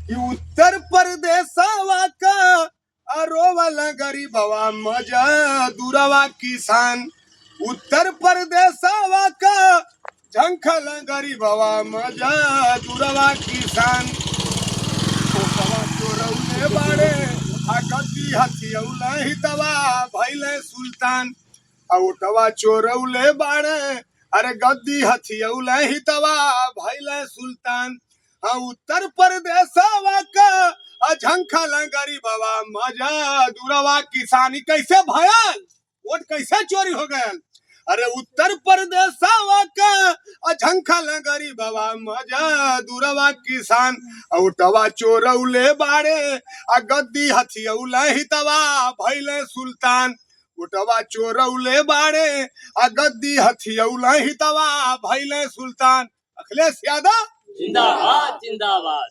कि उत्तर प्रदेशवा का रोवल गरीबवा मजा दूरवा किसान। उत्तर प्रदेशवा का झंखल गरीबवा मजा दूरवा किसान। ओटवा चोरौले बाड़े आ गद्दी हथियौले हितवा भैले सुल्तान। आ ओटवा चोरौले बाड़े अरे गद्दी हथियौले हितवा भैले सुल्तान। हाँ उत्तर प्रदेशवा का झंखल गरीबवा मजा दूरवा किसानी। कैसे भयल वोट कैसे चोरी हो गयल? अरे उत्तर प्रदेशवा का झंखल गरीबवा मजा दूरवा किसान। औटवा चोरौले बाड़े आ गद्दी हथियौले हितवा भैले सुल्तान। उटवा चोरौले बाड़े आ गद्दी हथियौले हितवा भैले सुल्तान। अखिलेश यादव जिंदाबाद जिंदाबाद।